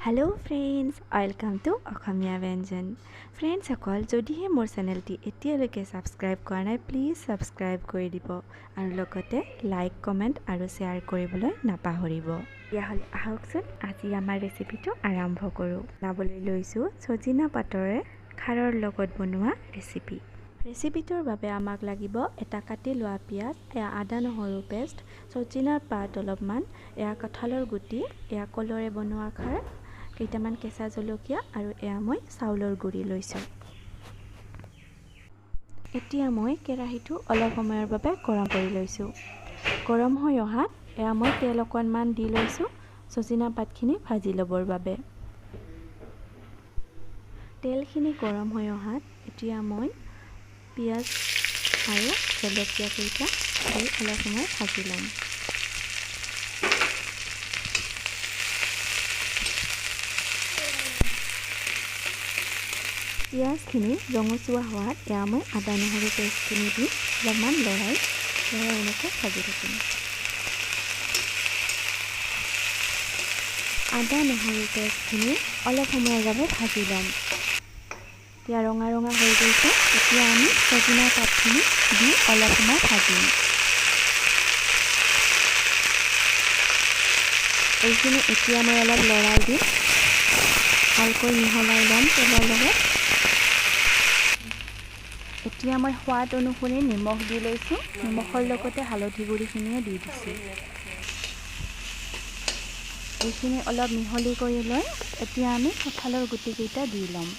Hello friends, welcome to Assamese Vyanjan. Friends, যদিহে মোৰ চেনেলটি এতিয়ালৈকে সাবস্ক্ৰাইব কৰা নাই প্লিজ সাবস্ক্ৰাইব কৰি দিব আৰু লগতে লাইক কমেন্ট আৰু শেয়াৰ কৰিবলৈ নাপাহৰিব। ইয়াহলে আহকচোন আজি আমাৰ ৰেচিপিটো আৰম্ভ কৰোঁ। বনাবলৈ লৈছোঁ সজিনা পাতৰে খাৰৰ লগত বনোৱা ৰেচিপি। ৰেচিপিটোৰ বাবে আমাক লাগিব এটা কাটি লোৱা পিয়াজ, এয়া আদা নহৰু পেষ্ট, সজিনাৰ পাত অলপমান, এয়া কঁঠালৰ গুটি, এয়া কলৰে বনোৱা খাৰ, কেইটামান কেঁচা জলকীয়া আৰু এয়া মই চাউলৰ গুড়ি লৈছোঁ। এতিয়া মই কেৰাহীটো অলপ সময়ৰ বাবে গৰম কৰি লৈছোঁ। গৰম হৈ অহাত এয়া মই তেল অকণমান দি লৈছোঁ সজিনা পাতখিনি ভাজি ল'বৰ বাবে। তেলখিনি গৰম হৈ অহাত এতিয়া মই পিয়াজ আৰু জলকীয়া কেইটা দি অলপ সময় ভাজি ল'ম। পিঁয়াজখিনি ৰঙচুৱা হোৱাত এয়া মই আদা নহৰু পেষ্টখিনি দি অলপমান লৰাই এনেকৈ ভাজি থাকিম। আদা নহৰু পেষ্টখিনি অলপ সময়ৰ বাবে ভাজি ল'ম। এতিয়া ৰঙা ৰঙা হৈ গৈছে, এতিয়া আমি সজিনা পাতখিনি দি অলপ সময় ভাজিম। এইখিনি এতিয়া মই অলপ লৰাই দিম, ভালকৈ মিহলাই ল'ম তেলৰ লগত। এতিয়া মই সোৱাদ অনুসৰি নিমখ দি লৈছোঁ, নিমখৰ লগতে হালধি গুড়িখিনিও দি দিছোঁ। এইখিনি অলপ মিহলি কৰি লৈ এতিয়া আমি কঁঠালৰ গুটিকেইটা দি ল'ম।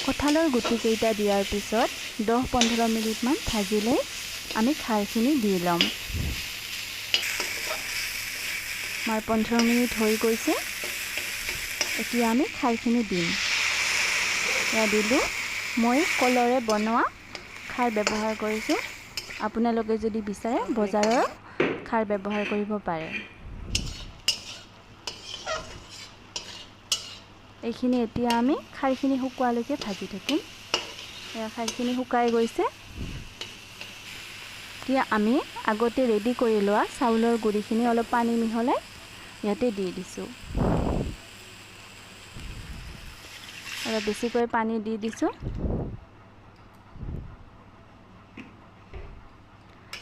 কঁঠালৰ গুটিকেইটা দিয়াৰ পিছত 10-15 মিনিটমান ভাজিলৈ আমি খাৰখিনি দি ল'ম। আমাৰ 15 মিনিট হৈ গৈছে, এতিয়া আমি খাৰখিনি দিম। এয়া দিলোঁ, মই কলৰে বনোৱা খাৰ ব্যৱহাৰ কৰিছোঁ। আপোনালোকে যদি বিচাৰে বজাৰৰ খাৰ ব্যৱহাৰ কৰিব পাৰে। এইখিনি এতিয়া আমি খাৰখিনি শুকোৱালৈকে ভাজি থাকিম। এয়া খাৰখিনি শুকাই গৈছে। এতিয়া আমি আগতে ৰেডি কৰি লোৱা চাউলৰ গুড়িখিনি অলপ পানী মিহলাই ইয়াতে দি দিছোঁ। অলপ বেছিকৈ পানী দি দিছোঁ।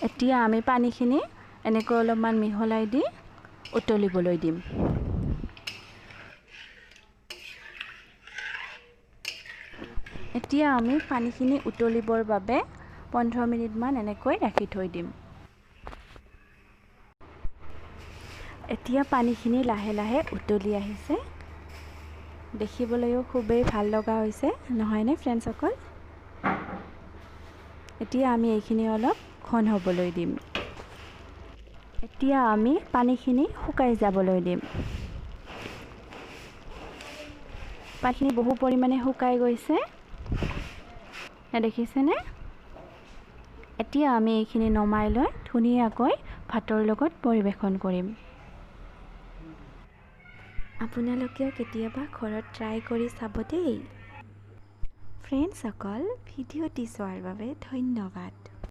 এতিয়া আমি পানীখিনি এনেকৈ অলপমান মিহলাই দি উতলিবলৈ দিম। এতিয়া আমি পানীখিনি উতলিবৰ বাবে 15 মিনিটমান এনেকৈ ৰাখি থৈ দিম। এতিয়া পানীখিনি লাহে লাহে উতলি আহিছে, দেখিবলৈও খুবেই ভাল লগা হৈছে, নহয়নে ফ্ৰেণ্ডসকল? এতিয়া আমি এইখিনি অলপ ঘন হ'বলৈ দিম। এতিয়া আমি পানীখিনি শুকাই যাবলৈ দিম। পানীখিনি বহু পৰিমাণে শুকাই গৈছে, দেখিছেনে? এতিয়া আমি এইখিনি নমাই লৈ ধুনীয়াকৈ ভাতৰ লগত পৰিৱেশন কৰিম। আপোনালোকেও কেতিয়াবা ঘৰত ট্ৰাই কৰি চাব দেই। ফ্ৰেণ্ডসকল, ভিডিঅ'টি চোৱাৰ বাবে ধন্যবাদ।